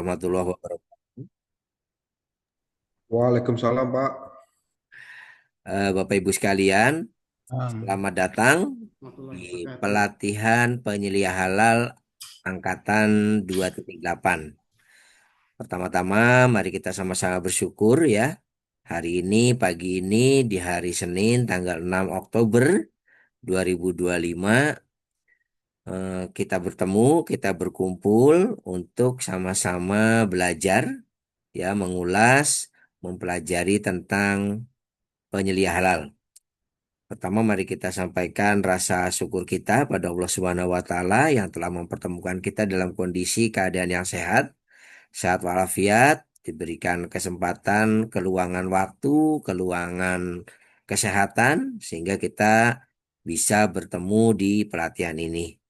warahmatullahi wabarakatuh. Waalaikumsalam, Pak. Bapak Ibu sekalian, selamat datang di Warahmatullahi wabarakatuh. pelatihan penyelia halal angkatan 2.8. Pertama-tama, mari kita sama-sama bersyukur ya. Hari ini, pagi ini, di hari Senin, tanggal 6 Oktober 2025, kita bertemu, kita berkumpul untuk sama-sama belajar, ya, mengulas, mempelajari tentang penyelia halal. Pertama, mari kita sampaikan rasa syukur kita pada Allah Subhanahu wa Ta'ala yang telah mempertemukan kita dalam kondisi keadaan yang sehat, sehat walafiat, diberikan kesempatan, keluangan waktu, keluangan kesehatan, sehingga kita bisa bertemu di pelatihan ini.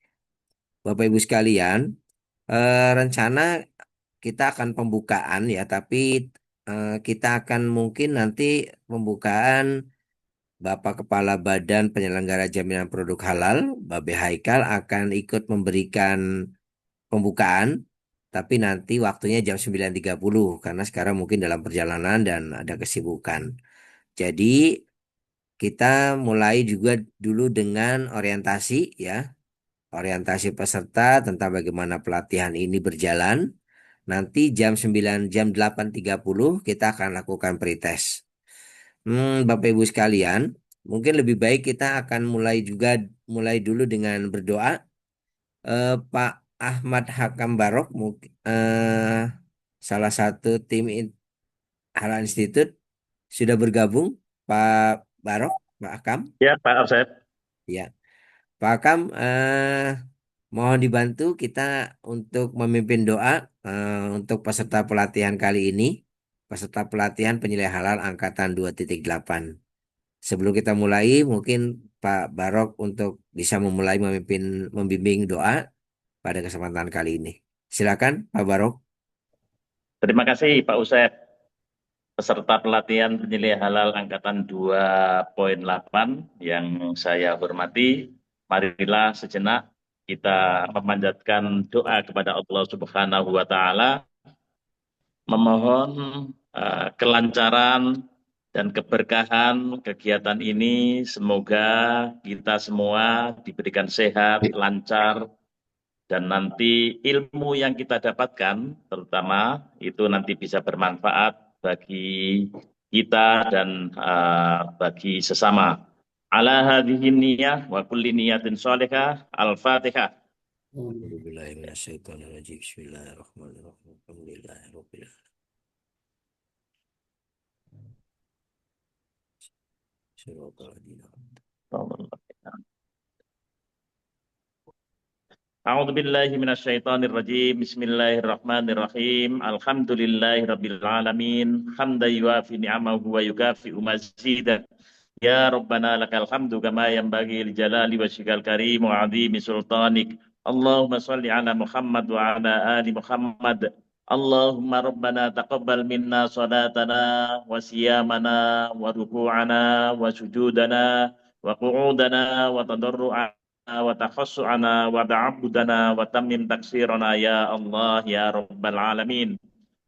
Bapak Ibu sekalian, rencana kita akan pembukaan ya, tapi kita akan mungkin nanti pembukaan Bapak Kepala Badan Penyelenggara Jaminan Produk Halal, Babe Haikal akan ikut memberikan pembukaan, tapi nanti waktunya jam 9.30 karena sekarang mungkin dalam perjalanan dan ada kesibukan. Jadi kita mulai juga dulu dengan orientasi ya, orientasi peserta tentang bagaimana pelatihan ini berjalan. Nanti jam 8.30 kita akan lakukan pretest. Bapak Ibu sekalian, mungkin lebih baik kita akan mulai dulu dengan berdoa. Pak Ahmad Hakam Barok, mungkin salah satu Halal Institute sudah bergabung. Pak Barok, Pak Akam, Ya, Pak Asep. ya. Pak Akam, mohon dibantu kita untuk memimpin doa untuk peserta pelatihan kali ini, peserta pelatihan penilai halal angkatan 2.8. Sebelum kita mulai, mungkin Pak Barok untuk bisa memulai membimbing doa pada kesempatan kali ini. Silakan, Pak Barok. Terima kasih Pak Usep. Peserta pelatihan penilai halal angkatan 2.8 yang saya hormati, marilah sejenak kita memanjatkan doa kepada Allah Subhanahu wa taala, memohon kelancaran dan keberkahan kegiatan ini. Semoga kita semua diberikan sehat, lancar, dan nanti ilmu yang kita dapatkan terutama itu nanti bisa bermanfaat bagi kita dan bagi sesama. Ala hadhihi niyah wa kulli niyatin sholihah. Al-Fatihah. A'udzubillahiminasyaitonirrajim. Bismillahirrahmanirrahim. Alhamdulillahirabbil alamin. A'udzu billahi minasyaitonir rajim. Bismillahirrahmanirrahim. Alhamdulillahirabbil alamin. Hamdan yuafi ni'amahu wa yukafi'u mazidah. Ya Rabbana lakal hamdu kama yanbaghi li jalali wajhikal karim wa 'azimi sultanik. Allahumma shalli ala Muhammad wa ala ali Muhammad. Allahumma Rabbana taqabbal minna salatana wa siyamana wa ruku'ana wa sujudana wa qu'udana wa tadarru'ana wa takhassu'ana wa ta'abbudana wa tammim taksirana ya Allah ya Rabbal alamin.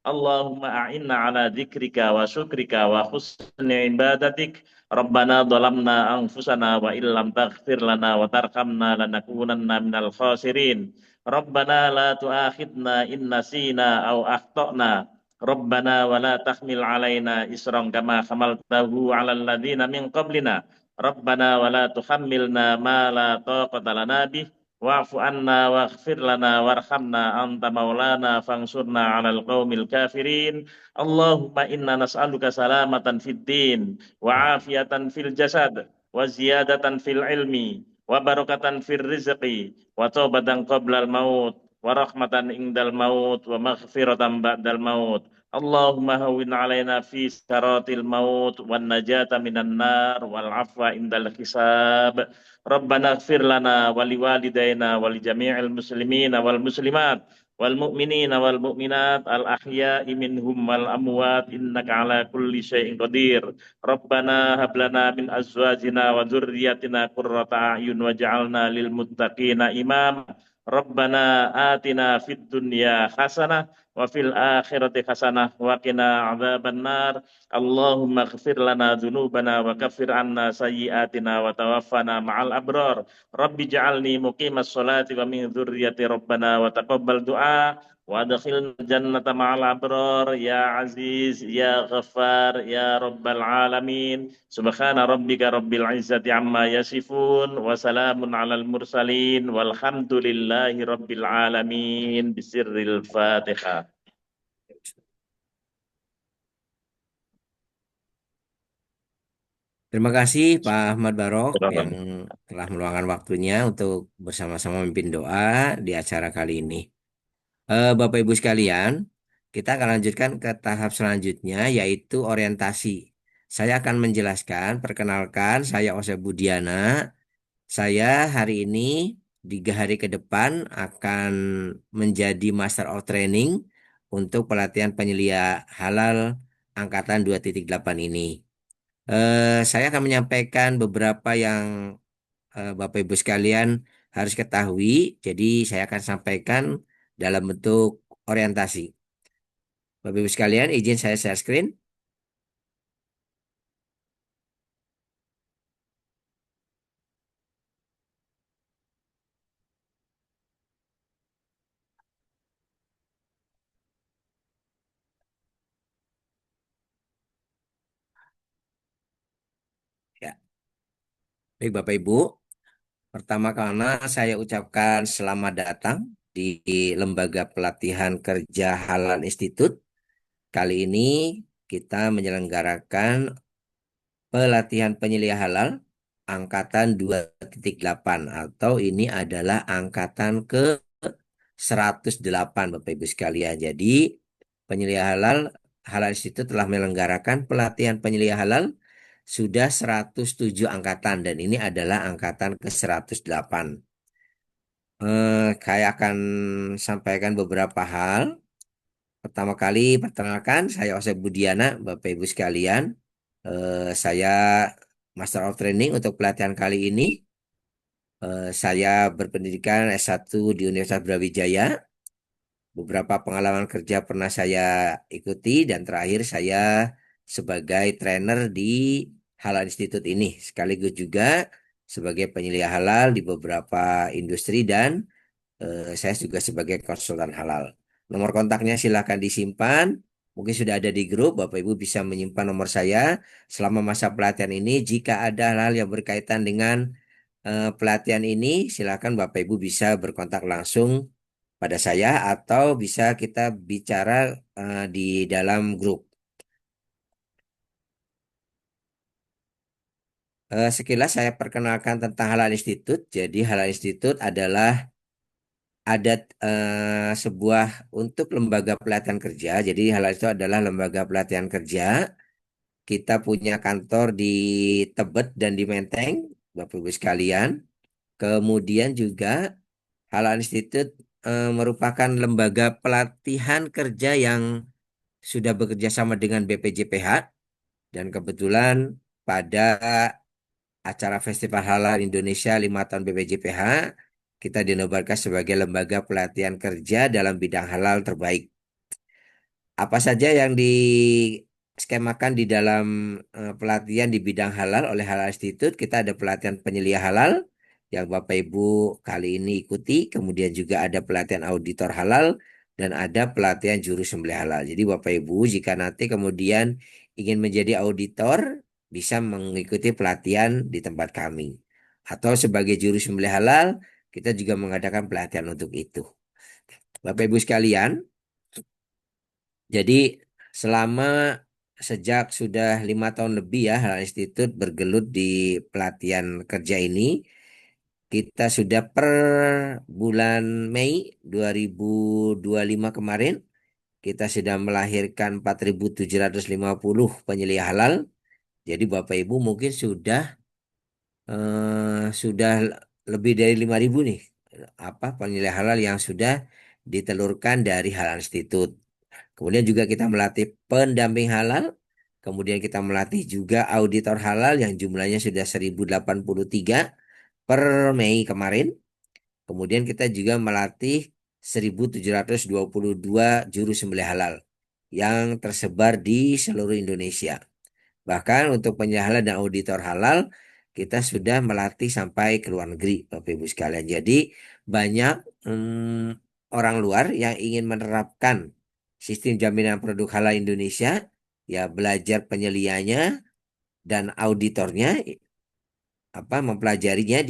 Allahumma a'inna ala dzikrika wa syukrika wa husni ibadatik. Rabbana dhalamna anfusana wa illam taghfir lana wa tarhamna lanakunanna minal khasirin. Rabbana la tu'akhidna in nasina aw akhtana. Rabbana wa la tahmil alaina isran kama hamaltahu 'alal ladzina min qablina. Rabbana wa la tuhammilna ma la taqata lana bih. Wa'fu anna waghfir lana warhamna anta maulana fansurna 'alal qaumil kafirin. Allahumma inna nas'aluka salamatan fid din wa afiyatan fil jasad wa ziyadatan fil ilmi wa barakatan fil rizqi wa taubatan qablal maut wa rahmatan indal maut wa maghfiratan ba'dal maut. Allahumma hawwin 'alaina fi sakaratil maut wan najata minan nar wal afwa indal hisab. Rabbana ighfir lana wa liwalidayna wa li jami'il muslimina wal muslimat wal mu'minina wal mu'minat al ahya'i minhum wal amwat innaka ala kulli syai'in qadir. Rabbana hab lana min azwajina wa dzurriyyatina qurrata a'yun waj'alna lil muttaqina imama. Rabbana atina fid dunya hasanah wa fil akhirati hasanah wa qina adzabannar. Allahumma ighfir lana dzunubana wa kaffir anna sayyi'atina wa tawaffana ma'al abrar. Rabbi ja'alni muqimas sholati wa min dzurriyyati rabbana wa taqabbal du'a. وادخلنا الجنة مع الأبرار يا عزيز يا غفار يا رب العالمين. سبحان ربك رب العزة عما يصفون وسلام على المرسلين والحمد لله رب العالمين بسر الفاتحة. Terima kasih Pak Ahmad Barok yang telah meluangkan waktunya untuk bersama-sama memimpin doa di acara kali ini. Bapak Ibu sekalian, kita akan lanjutkan ke tahap selanjutnya yaitu orientasi. Saya akan menjelaskan, perkenalkan, saya Ose Budiana. Saya hari ini 3 hari ke depan akan menjadi Master of Training untuk pelatihan penyelia halal angkatan 2.8 ini. Saya akan menyampaikan beberapa yang Bapak Ibu sekalian harus ketahui. Jadi saya akan sampaikan dalam bentuk orientasi. Bapak Ibu sekalian, izin saya share screen. Ya, baik Bapak Ibu. Pertama karena saya ucapkan selamat datang di Lembaga Pelatihan Kerja Halal Institute. Kali ini kita menyelenggarakan pelatihan penyelia halal angkatan 2.8 atau ini adalah angkatan ke 108 Bapak Ibu sekalian. Jadi penyelia halal Halal Institute telah menyelenggarakan pelatihan penyelia halal sudah 107 angkatan dan ini adalah angkatan ke 108. Saya akan sampaikan beberapa hal. Pertama kali perkenalkan saya Ose Budiana Bapak Ibu sekalian. Saya Master of Training untuk pelatihan kali ini. Saya berpendidikan S1 di Universitas Brawijaya. Beberapa pengalaman kerja pernah saya ikuti dan terakhir saya sebagai trainer di Halal Institute ini. Sekaligus juga sebagai penyelia halal di beberapa industri dan saya juga sebagai konsultan halal. Nomor kontaknya silakan disimpan. Mungkin sudah ada di grup, Bapak Ibu bisa menyimpan nomor saya selama masa pelatihan ini. Jika ada hal-hal yang berkaitan dengan pelatihan ini, silakan Bapak Ibu bisa berkontak langsung pada saya atau bisa kita bicara di dalam grup. Sekilas saya perkenalkan tentang Halal Institute. Jadi Halal Institute adalah ada sebuah untuk lembaga pelatihan kerja. Jadi Halal itu adalah lembaga pelatihan kerja. Kita punya kantor di Tebet dan di Menteng, Bapak Ibu sekalian. Kemudian juga Halal Institute merupakan lembaga pelatihan kerja yang sudah bekerja sama dengan BPJPH dan kebetulan pada acara Festival Halal Indonesia 5 tahun BPJPH kita dinobatkan sebagai lembaga pelatihan kerja dalam bidang halal terbaik. Apa saja yang diskemakan di dalam pelatihan di bidang halal oleh Halal Institute? Kita ada pelatihan penyelia halal yang Bapak Ibu kali ini ikuti. Kemudian juga ada pelatihan auditor halal dan ada pelatihan juru sembelih halal. Jadi Bapak Ibu jika nanti kemudian ingin menjadi auditor bisa mengikuti pelatihan di tempat kami. Atau sebagai juru sembelih halal kita juga mengadakan pelatihan untuk itu. Bapak Ibu sekalian, jadi selama sejak sudah 5 tahun lebih ya Halal Institute bergelut di pelatihan kerja ini, kita sudah per bulan Mei 2025 kemarin, kita sudah melahirkan 4.750 penyelia halal. Jadi Bapak Ibu mungkin sudah lebih dari 5.000 nih apa penyelia halal yang sudah ditelurkan dari Halal Institute. Kemudian juga kita melatih pendamping halal. Kemudian kita melatih juga auditor halal yang jumlahnya sudah 1.083 per Mei kemarin. Kemudian kita juga melatih 1.722 juru sembelih halal yang tersebar di seluruh Indonesia. Bahkan untuk penyembelih halal dan auditor halal, kita sudah melatih sampai ke luar negeri, Bapak Ibu sekalian. Jadi banyak orang luar yang ingin menerapkan sistem jaminan produk halal Indonesia, ya belajar penyelianya dan auditornya, mempelajarinya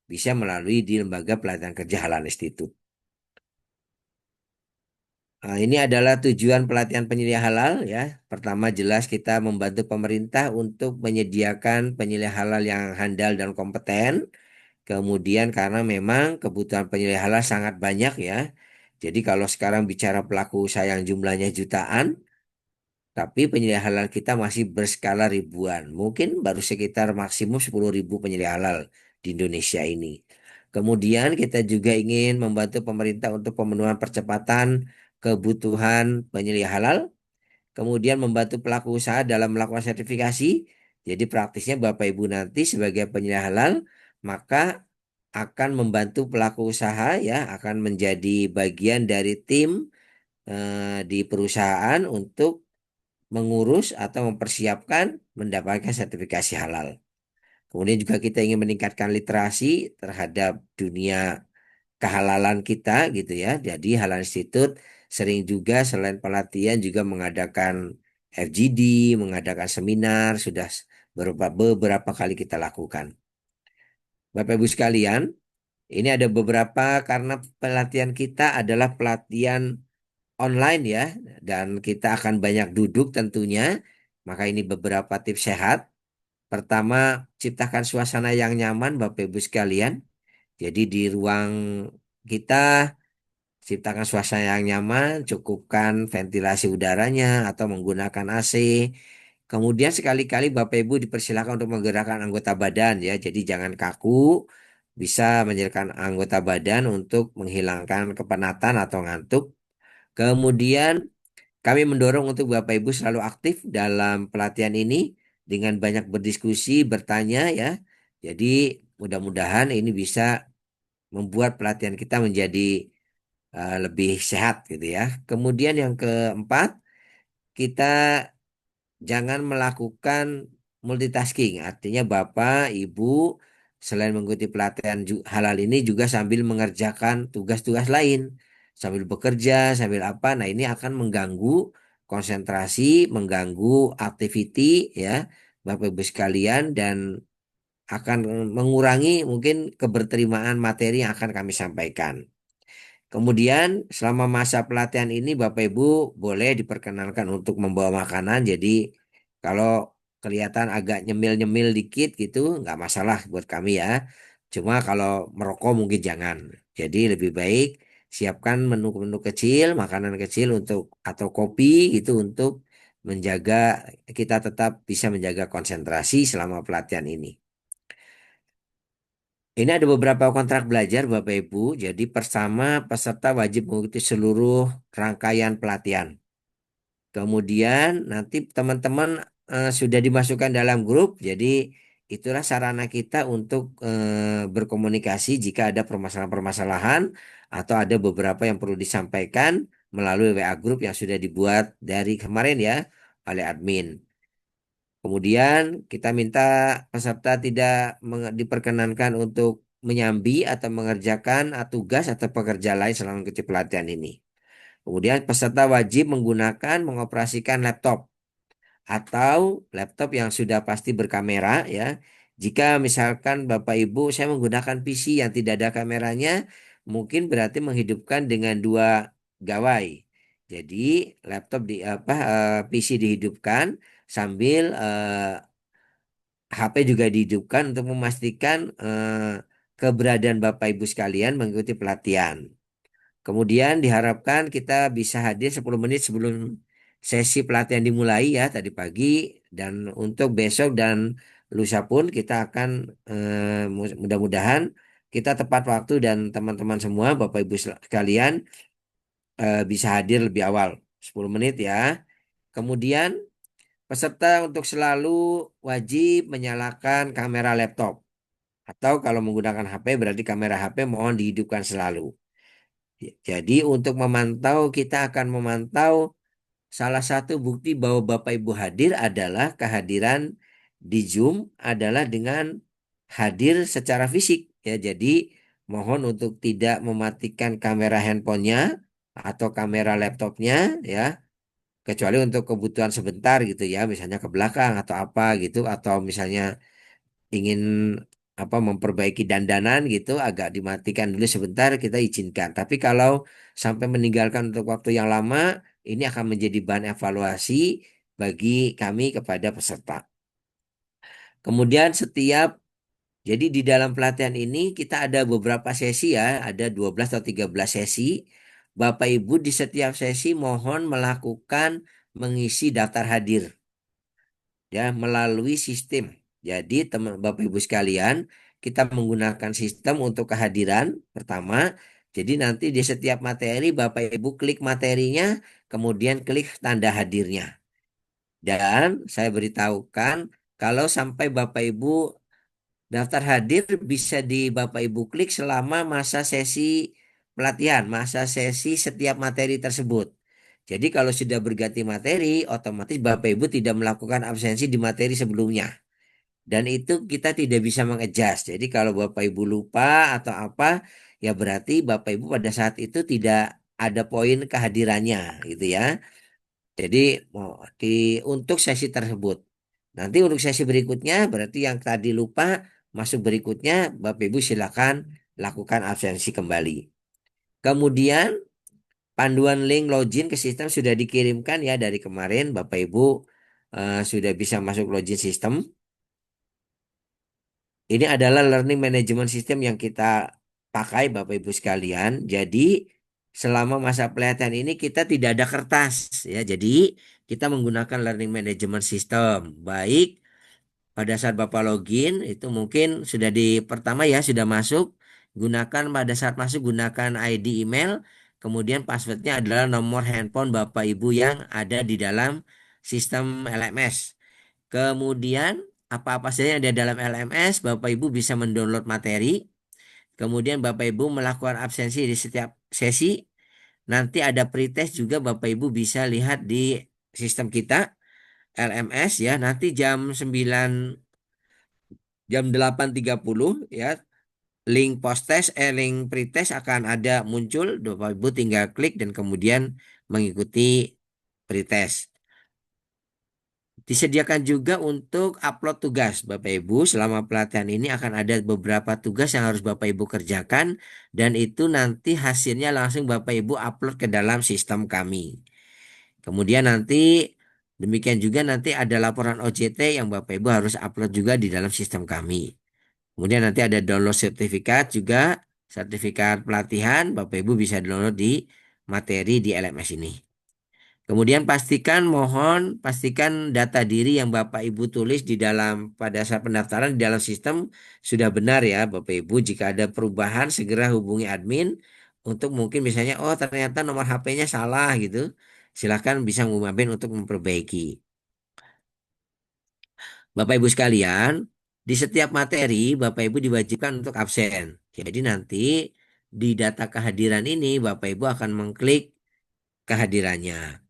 bisa melalui di Lembaga Pelatihan Kerja Halal Institute. Nah, ini adalah tujuan pelatihan penyelia halal ya. Pertama jelas kita membantu pemerintah untuk menyediakan penyelia halal yang handal dan kompeten. Kemudian karena memang kebutuhan penyelia halal sangat banyak ya. Jadi kalau sekarang bicara pelaku usaha yang jumlahnya jutaan, tapi penyelia halal kita masih berskala ribuan. Mungkin baru sekitar maksimum 10.000 penyelia halal di Indonesia ini. Kemudian kita juga ingin membantu pemerintah untuk pemenuhan percepatan kebutuhan penyelia halal. Kemudian membantu pelaku usaha dalam melakukan sertifikasi. Jadi praktisnya Bapak Ibu nanti sebagai penyelia halal, maka akan membantu pelaku usaha ya, akan menjadi bagian dari tim di perusahaan untuk mengurus atau mempersiapkan mendapatkan sertifikasi halal. Kemudian juga kita ingin meningkatkan literasi terhadap dunia kehalalan kita gitu ya. Jadi Halal Institute sering juga selain pelatihan juga mengadakan FGD, mengadakan seminar, sudah beberapa kali kita lakukan. Bapak Ibu sekalian, ini ada beberapa karena pelatihan kita adalah pelatihan online ya, dan kita akan banyak duduk tentunya. Maka ini beberapa tips sehat. Pertama, ciptakan suasana yang nyaman Bapak Ibu sekalian. Jadi di ruang kita ciptakan suasana yang nyaman, cukupkan ventilasi udaranya atau menggunakan AC. Kemudian sekali-kali Bapak Ibu dipersilakan untuk menggerakkan anggota badan ya. Jadi jangan kaku, bisa mengerjakan anggota badan untuk menghilangkan kepenatan atau ngantuk. Kemudian kami mendorong untuk Bapak Ibu selalu aktif dalam pelatihan ini dengan banyak berdiskusi, bertanya ya. Jadi mudah-mudahan ini bisa membuat pelatihan kita menjadi lebih sehat gitu ya. Kemudian yang keempat, kita jangan melakukan multitasking. Artinya Bapak, Ibu selain mengikuti pelatihan halal ini juga sambil mengerjakan tugas-tugas lain. Sambil bekerja, sambil apa. Nah ini akan mengganggu konsentrasi, mengganggu aktiviti ya Bapak Ibu sekalian dan akan mengurangi mungkin keberterimaan materi yang akan kami sampaikan. Kemudian selama masa pelatihan ini Bapak Ibu boleh diperkenankan untuk membawa makanan. Jadi kalau kelihatan agak nyemil-nyemil dikit gitu nggak masalah buat kami ya. Cuma kalau merokok mungkin jangan. Jadi lebih baik siapkan menu-menu kecil, makanan kecil untuk atau kopi gitu untuk menjaga kita tetap bisa menjaga konsentrasi selama pelatihan ini. Ini ada beberapa kontrak belajar Bapak Ibu. Jadi pertama peserta wajib mengikuti seluruh rangkaian pelatihan. Kemudian nanti teman-teman sudah dimasukkan dalam grup. Jadi itulah sarana kita untuk berkomunikasi jika ada permasalahan-permasalahan atau ada beberapa yang perlu disampaikan melalui WA grup yang sudah dibuat dari kemarin ya oleh admin. Kemudian kita minta peserta tidak diperkenankan untuk menyambi atau mengerjakan tugas atau pekerja lain selama mengikuti pelatihan ini. Kemudian peserta wajib menggunakan mengoperasikan laptop atau laptop yang sudah pasti berkamera ya. Jika misalkan Bapak Ibu saya menggunakan PC yang tidak ada kameranya, mungkin berarti menghidupkan dengan dua gawai. Jadi laptop PC dihidupkan sambil HP juga dihidupkan untuk memastikan keberadaan Bapak Ibu sekalian mengikuti pelatihan. Kemudian diharapkan kita bisa hadir 10 menit sebelum sesi pelatihan dimulai ya tadi pagi, dan untuk besok dan lusa pun kita akan mudah-mudahan kita tepat waktu dan teman-teman semua Bapak Ibu sekalian bisa hadir lebih awal 10 menit ya. Kemudian peserta untuk selalu wajib menyalakan kamera laptop atau kalau menggunakan HP berarti kamera HP mohon dihidupkan selalu. Jadi untuk memantau, kita akan memantau salah satu bukti bahwa Bapak Ibu hadir adalah kehadiran di Zoom adalah dengan hadir secara fisik. Ya, jadi mohon untuk tidak mematikan kamera handphonenya atau kamera laptopnya ya, kecuali untuk kebutuhan sebentar gitu ya, misalnya ke belakang atau apa gitu, atau misalnya ingin memperbaiki dandanan gitu agak dimatikan dulu sebentar kita izinkan. Tapi kalau sampai meninggalkan untuk waktu yang lama ini akan menjadi bahan evaluasi bagi kami kepada peserta. Kemudian jadi di dalam pelatihan ini kita ada beberapa sesi ya, ada 12 atau 13 sesi. Bapak Ibu di setiap sesi mohon melakukan mengisi daftar hadir ya melalui sistem. Jadi teman Bapak Ibu sekalian, kita menggunakan sistem untuk kehadiran pertama. Jadi nanti di setiap materi Bapak Ibu klik materinya, kemudian klik tanda hadirnya. Dan saya beritahukan kalau sampai Bapak Ibu daftar hadir bisa di Bapak Ibu klik selama masa sesi pelatihan, masa sesi setiap materi tersebut. Jadi kalau sudah berganti materi, otomatis Bapak Ibu tidak melakukan absensi di materi sebelumnya. Dan itu kita tidak bisa mengadjust. Jadi kalau Bapak Ibu lupa atau apa, ya berarti Bapak Ibu pada saat itu tidak ada poin kehadirannya gitu ya. Jadi untuk sesi tersebut. Nanti untuk sesi berikutnya berarti yang tadi lupa masuk berikutnya Bapak Ibu silakan lakukan absensi kembali. Kemudian panduan link login ke sistem sudah dikirimkan ya dari kemarin Bapak Ibu sudah bisa masuk login sistem. Ini adalah learning management system yang kita pakai Bapak Ibu sekalian. Jadi selama masa pelatihan ini kita tidak ada kertas ya. Jadi kita menggunakan learning management system. Baik pada saat Bapak login itu mungkin sudah di pertama ya sudah masuk. Gunakan pada saat masuk gunakan ID email. Kemudian passwordnya adalah nomor handphone Bapak Ibu yang ada di dalam sistem LMS. Kemudian apa-apa saja yang ada dalam LMS, Bapak Ibu bisa mendownload materi. Kemudian Bapak Ibu melakukan absensi di setiap sesi. Nanti ada pretest juga Bapak Ibu bisa lihat di sistem kita LMS ya. Nanti jam 8.30 ya. Link pretest akan ada muncul. Bapak Ibu tinggal klik dan kemudian mengikuti pretest. Disediakan juga untuk upload tugas Bapak Ibu. Selama pelatihan ini akan ada beberapa tugas yang harus Bapak Ibu kerjakan dan itu nanti hasilnya langsung Bapak Ibu upload ke dalam sistem kami. Kemudian nanti demikian juga nanti ada laporan OJT yang Bapak Ibu harus upload juga di dalam sistem kami. Kemudian nanti ada download sertifikat juga, sertifikat pelatihan Bapak Ibu bisa download di materi di LMS ini. Kemudian pastikan data diri yang Bapak Ibu tulis di dalam pada saat pendaftaran di dalam sistem sudah benar ya Bapak Ibu. Jika ada perubahan segera hubungi admin untuk mungkin misalnya oh ternyata nomor HP-nya salah gitu. Silakan bisa menghubungi admin untuk memperbaiki. Bapak Ibu sekalian, di setiap materi Bapak Ibu diwajibkan untuk absen. Jadi nanti di data kehadiran ini Bapak Ibu akan mengklik kehadirannya.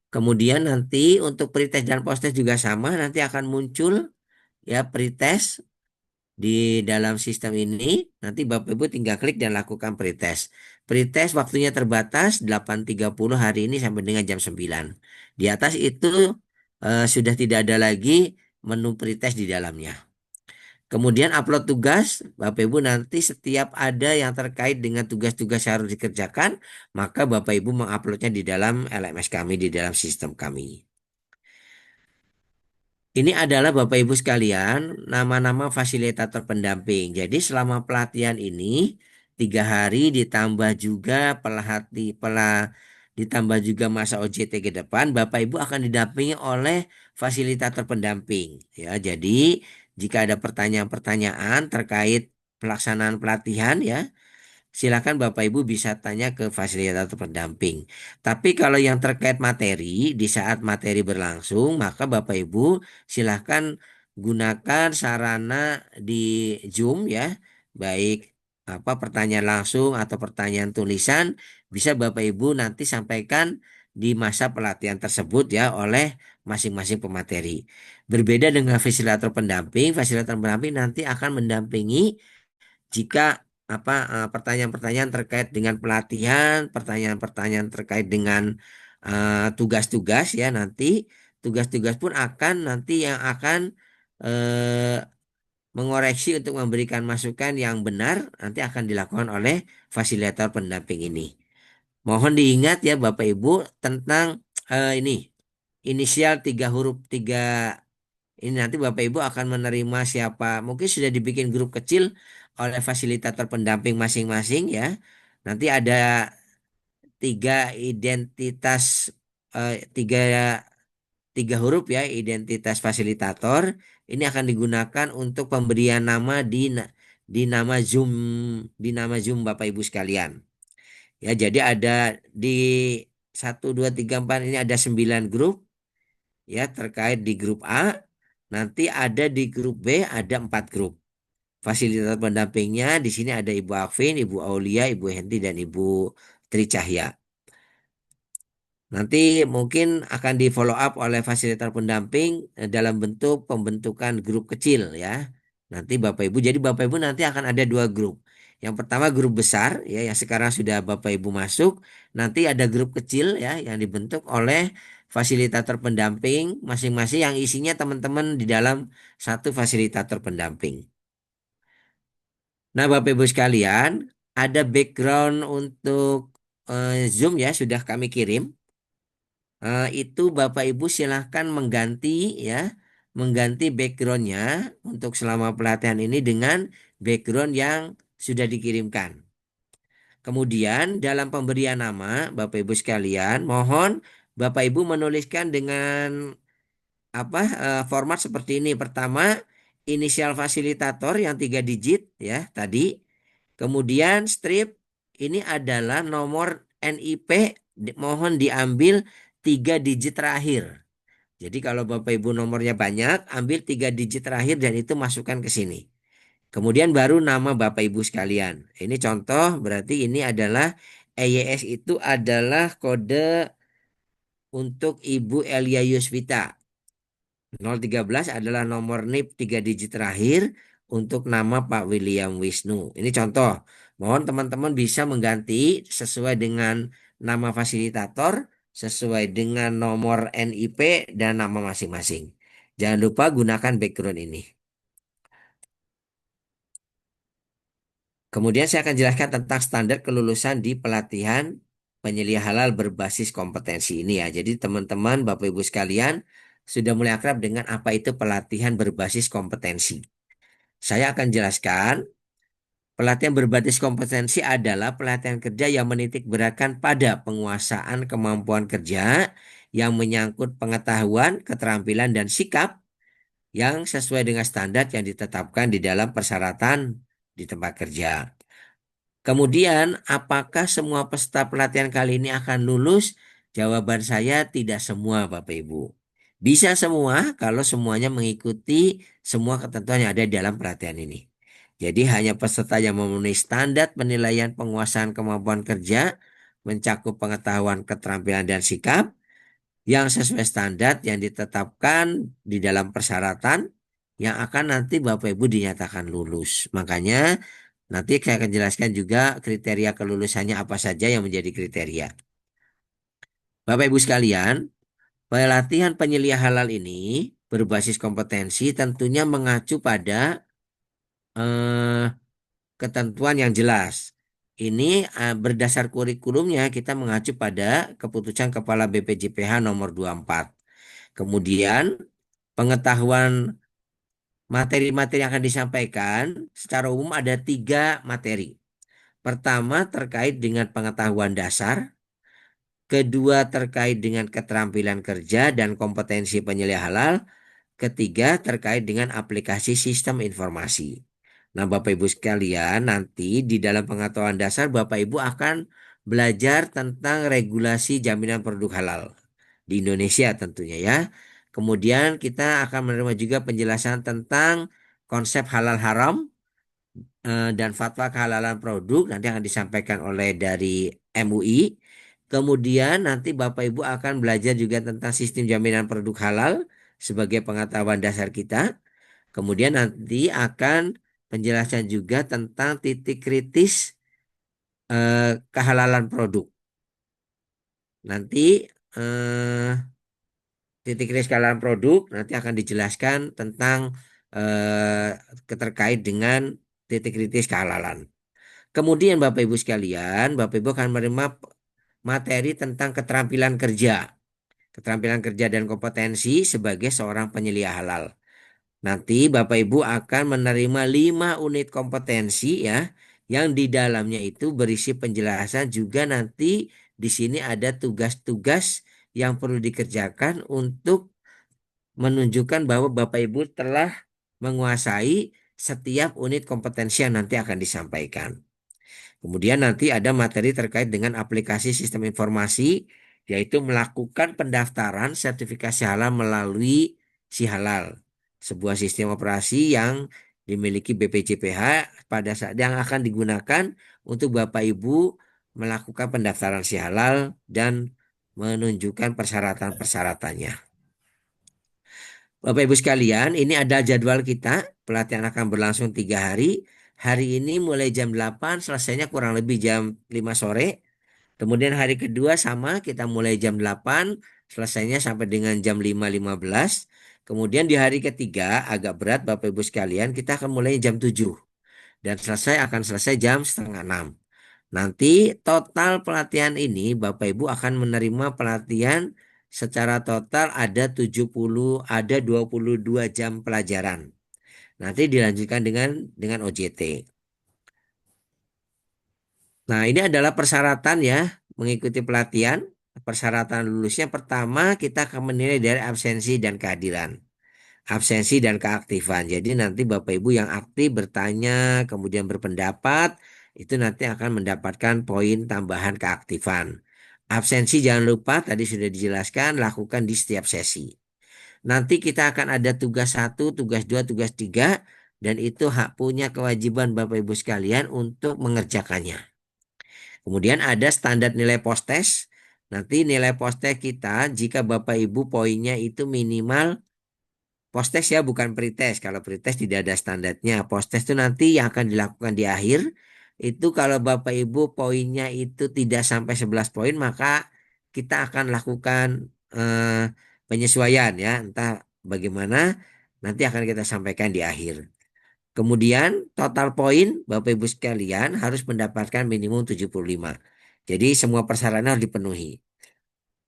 Kemudian nanti untuk pretest dan posttest juga sama, nanti akan muncul ya pretest di dalam sistem ini. Nanti Bapak Ibu tinggal klik dan lakukan pretest. Pretest waktunya terbatas 8.30 hari ini sampai dengan jam 9. Di atas itu sudah tidak ada lagi menu pretest di dalamnya. Kemudian upload tugas, Bapak Ibu nanti setiap ada yang terkait dengan tugas-tugas yang harus dikerjakan, maka Bapak Ibu menguploadnya di dalam LMS kami, di dalam sistem kami. Ini adalah Bapak Ibu sekalian nama-nama fasilitator pendamping. Jadi selama pelatihan ini 3 hari ditambah juga ditambah juga masa OJT ke depan, Bapak Ibu akan didampingi oleh fasilitator pendamping. Ya, jadi jika ada pertanyaan-pertanyaan terkait pelaksanaan pelatihan ya, silakan Bapak Ibu bisa tanya ke fasilitator pendamping. Tapi kalau yang terkait materi, di saat materi berlangsung, maka Bapak Ibu silakan gunakan sarana di Zoom ya, baik apa pertanyaan langsung atau pertanyaan tulisan bisa Bapak Ibu nanti sampaikan di masa pelatihan tersebut ya oleh masing-masing pemateri. Berbeda dengan fasilitator pendamping nanti akan mendampingi jika pertanyaan-pertanyaan terkait dengan pelatihan, pertanyaan-pertanyaan terkait dengan tugas-tugas ya nanti tugas-tugas pun akan nanti yang akan eh, mengoreksi untuk memberikan masukan yang benar nanti akan dilakukan oleh fasilitator pendamping ini. Mohon diingat ya Bapak Ibu tentang ini inisial tiga huruf tiga ini nanti Bapak Ibu akan menerima siapa. Mungkin sudah dibikin grup kecil oleh fasilitator pendamping masing-masing ya. Nanti ada tiga identitas tiga tiga huruf ya identitas fasilitator. Ini akan digunakan untuk pemberian nama di nama Zoom Bapak Ibu sekalian. Ya, jadi ada di 1, 2, 3, 4 ini ada 9 grup ya terkait di grup A. Nanti ada di grup B ada 4 grup. Fasilitator pendampingnya di sini ada Ibu Afin, Ibu Aulia, Ibu Henti, dan Ibu Tri Cahya. Nanti mungkin akan di follow up oleh fasilitator pendamping dalam bentuk pembentukan grup kecil ya. Nanti Bapak Ibu, jadi Bapak Ibu nanti akan ada 2 grup. Yang pertama grup besar ya yang sekarang sudah Bapak Ibu masuk. Nanti ada grup kecil ya yang dibentuk oleh fasilitator pendamping masing-masing yang isinya teman-teman di dalam satu fasilitator pendamping. Nah, Bapak Ibu sekalian, ada background untuk Zoom ya sudah kami kirim. Itu Bapak Ibu silahkan mengganti backgroundnya untuk selama pelatihan ini dengan background yang sudah dikirimkan. Kemudian dalam pemberian nama Bapak Ibu sekalian, mohon Bapak Ibu menuliskan dengan format seperti ini. Pertama, inisial fasilitator yang 3 digit ya tadi. Kemudian strip ini adalah nomor NIP mohon diambil 3 digit terakhir. Jadi kalau Bapak Ibu nomornya banyak, ambil 3 digit terakhir dan itu masukkan ke sini. Kemudian baru nama Bapak Ibu sekalian. Ini contoh berarti ini adalah EYS itu adalah kode untuk Ibu Elia Yusvita. 013 adalah nomor NIP 3 digit terakhir untuk nama Pak William Wisnu. Ini contoh. Mohon teman-teman bisa mengganti sesuai dengan nama fasilitator, sesuai dengan nomor NIP dan nama masing-masing. Jangan lupa gunakan background ini. Kemudian saya akan jelaskan tentang standar kelulusan di pelatihan penyelia halal berbasis kompetensi ini ya. Jadi teman-teman, Bapak Ibu sekalian, sudah mulai akrab dengan apa itu pelatihan berbasis kompetensi. Saya akan jelaskan, pelatihan berbasis kompetensi adalah pelatihan kerja yang menitik beratkan pada penguasaan kemampuan kerja yang menyangkut pengetahuan, keterampilan, dan sikap yang sesuai dengan standar yang ditetapkan di dalam persyaratan di tempat kerja. Kemudian, apakah semua peserta pelatihan kali ini akan lulus? Jawaban saya tidak semua, Bapak Ibu. Bisa semua kalau semuanya mengikuti semua ketentuan yang ada di dalam pelatihan ini. Jadi hanya peserta yang memenuhi standar penilaian penguasaan kemampuan kerja, mencakup pengetahuan, keterampilan, dan sikap yang sesuai standar yang ditetapkan di dalam persyaratan yang akan nanti Bapak Ibu dinyatakan lulus. Makanya nanti saya akan jelaskan juga kriteria kelulusannya apa saja yang menjadi kriteria. Bapak Ibu sekalian, pelatihan penyelia halal ini berbasis kompetensi tentunya mengacu pada eh, ketentuan yang jelas. Ini berdasar kurikulumnya kita mengacu pada keputusan Kepala BPJPH nomor 24. Kemudian pengetahuan materi-materi yang akan disampaikan secara umum ada 3 materi. Pertama terkait dengan pengetahuan dasar, kedua terkait dengan keterampilan kerja dan kompetensi penyelia halal, ketiga terkait dengan aplikasi sistem informasi. Nah, Bapak Ibu sekalian, nanti di dalam pengetahuan dasar Bapak Ibu akan belajar tentang regulasi jaminan produk halal di Indonesia tentunya ya. Kemudian kita akan menerima juga penjelasan tentang konsep halal haram dan fatwa kehalalan produk nanti akan disampaikan oleh dari MUI. Kemudian nanti Bapak Ibu akan belajar juga tentang sistem jaminan produk halal sebagai pengetahuan dasar kita. Kemudian nanti akan penjelasan juga tentang titik kritis kehalalan produk. Nanti eh, titik kritis kehalalan produk nanti akan dijelaskan tentang terkait dengan titik kritis kehalalan. Kemudian Bapak Ibu sekalian, Bapak Ibu akan menerima materi tentang keterampilan kerja. Keterampilan kerja dan kompetensi sebagai seorang penyelia halal. Nanti Bapak Ibu akan menerima 5 unit kompetensi ya, yang di dalamnya itu berisi penjelasan juga nanti di sini ada tugas-tugas yang perlu dikerjakan untuk menunjukkan bahwa Bapak Ibu telah menguasai setiap unit kompetensi yang nanti akan disampaikan. Kemudian nanti ada materi terkait dengan aplikasi sistem informasi, yaitu melakukan pendaftaran sertifikasi halal melalui Si Halal, sebuah sistem operasi yang dimiliki BPJPH pada saat yang akan digunakan untuk Bapak Ibu melakukan pendaftaran Si Halal dan menunjukkan persyaratan-persyaratannya. Bapak Ibu sekalian, ini ada jadwal kita. Pelatihan akan berlangsung 3 hari. Hari ini mulai jam 8, selesainya kurang lebih jam 5 sore. Kemudian hari kedua sama, kita mulai jam 8, selesainya sampai dengan jam 5.15. Kemudian di hari ketiga, agak berat Bapak Ibu sekalian, kita akan mulai jam 7. Dan akan selesai jam setengah 6. Nanti total pelatihan ini Bapak Ibu akan menerima pelatihan secara total ada 22 jam pelajaran. Nanti dilanjutkan dengan OJT. Nah, ini adalah persyaratan ya mengikuti pelatihan. Persyaratan lulusnya pertama kita akan menilai dari absensi dan kehadiran. Absensi dan keaktifan. Jadi nanti Bapak Ibu yang aktif bertanya, kemudian berpendapat, itu nanti akan mendapatkan poin tambahan keaktifan. Absensi jangan lupa tadi sudah dijelaskan, lakukan di setiap sesi. Nanti kita akan ada tugas 1, tugas 2, tugas 3, dan itu hak punya kewajiban Bapak Ibu sekalian untuk mengerjakannya. Kemudian ada standar nilai post-test. Nanti nilai post-test kita jika Bapak Ibu poinnya itu minimal post-test ya, bukan pretest. Kalau pretest tidak ada standarnya. Post-test itu nanti yang akan dilakukan di akhir. Itu kalau Bapak Ibu poinnya itu tidak sampai 11 poin, maka kita akan lakukan penyesuaian ya. Entah bagaimana, nanti akan kita sampaikan di akhir. Kemudian total poin Bapak Ibu sekalian harus mendapatkan minimum 75. Jadi semua persyaratan harus dipenuhi.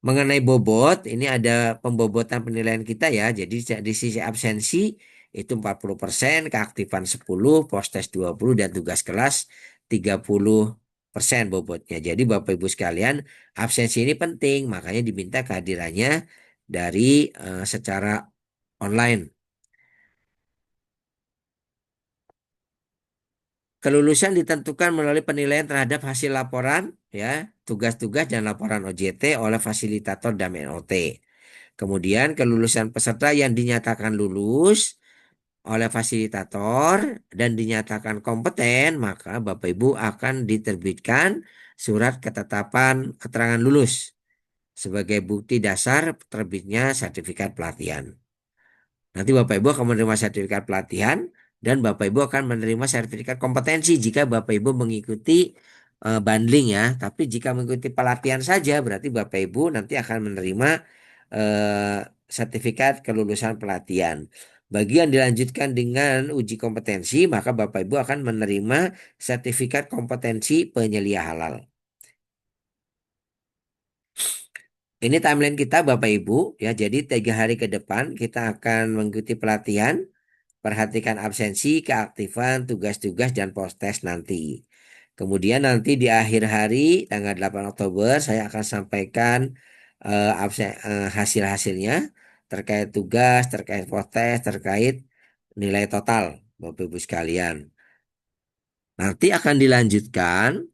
Mengenai bobot, ini ada pembobotan penilaian kita ya. Jadi di sisi absensi itu 40%, keaktifan 10, postes 20, dan tugas kelas 30% bobotnya. Jadi Bapak Ibu sekalian, absensi ini penting, makanya diminta kehadirannya dari secara online. Kelulusan ditentukan melalui penilaian terhadap hasil laporan, ya, tugas-tugas dan laporan OJT oleh fasilitator dan MOT. Kemudian kelulusan peserta yang dinyatakan lulus oleh fasilitator dan dinyatakan kompeten, maka Bapak Ibu akan diterbitkan surat ketetapan keterangan lulus sebagai bukti dasar terbitnya sertifikat pelatihan. Nanti Bapak Ibu akan menerima sertifikat pelatihan dan Bapak Ibu akan menerima sertifikat kompetensi jika Bapak Ibu mengikuti bundling ya. Tapi jika mengikuti pelatihan saja berarti Bapak Ibu nanti akan menerima sertifikat kelulusan pelatihan. Bagi yang dilanjutkan dengan uji kompetensi, maka Bapak Ibu akan menerima sertifikat kompetensi penyelia halal. Ini timeline kita Bapak Ibu ya. Jadi 3 hari ke depan kita akan mengikuti pelatihan. Perhatikan absensi, keaktifan, tugas-tugas, dan post-test nanti. Kemudian nanti di akhir hari, tanggal 8 Oktober, saya akan sampaikan hasil-hasilnya terkait tugas, terkait post-test, terkait nilai total, Bapak Ibu sekalian. Nanti akan dilanjutkan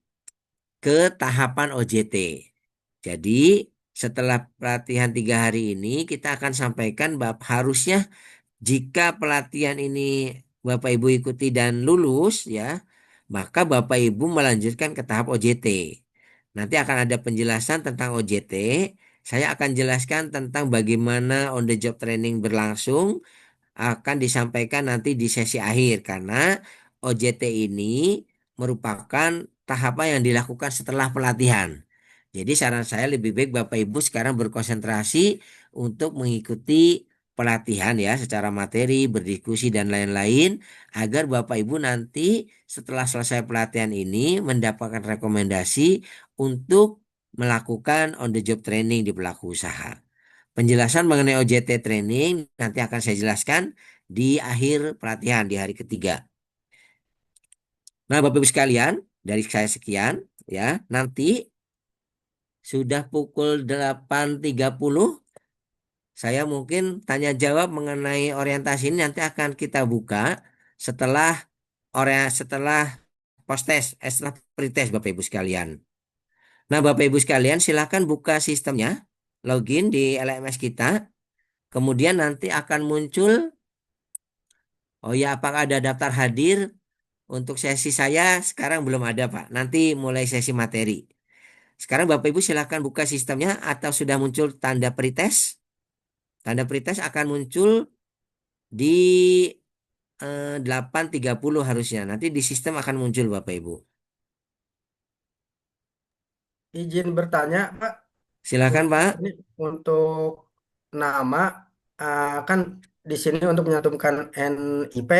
ke tahapan OJT. Jadi setelah pelatihan 3 hari ini, kita akan sampaikan harusnya jika pelatihan ini Bapak Ibu ikuti dan lulus ya, maka Bapak Ibu melanjutkan ke tahap OJT. Nanti akan ada penjelasan tentang OJT. Saya akan jelaskan tentang bagaimana on the job training berlangsung akan disampaikan nanti di sesi akhir karena OJT ini merupakan tahapan yang dilakukan setelah pelatihan. Jadi saran saya lebih baik Bapak Ibu sekarang berkonsentrasi untuk mengikuti pelatihan ya secara materi, berdiskusi dan lain-lain agar Bapak Ibu nanti setelah selesai pelatihan ini mendapatkan rekomendasi untuk melakukan on the job training di pelaku usaha. Penjelasan mengenai OJT training nanti akan saya jelaskan di akhir pelatihan di hari ketiga. Nah, Bapak Ibu sekalian, dari saya sekian ya. Nanti sudah pukul 8.30 saya mungkin tanya jawab mengenai orientasi ini nanti akan kita buka setelah setelah post test, setelah pretest Bapak Ibu sekalian. Nah, Bapak Ibu sekalian silakan buka sistemnya, login di LMS kita. Kemudian nanti akan muncul, oh ya, apakah ada daftar hadir? Untuk sesi saya sekarang belum ada, Pak. Nanti mulai sesi materi. Sekarang Bapak Ibu silakan buka sistemnya atau sudah muncul tanda pretest. Tanda pretest akan muncul di 8.30 harusnya. Nanti di sistem akan muncul Bapak Ibu. Izin bertanya, Pak, Silakan, untuk Pak. ini untuk nama kan di sini untuk menyantumkan NIP.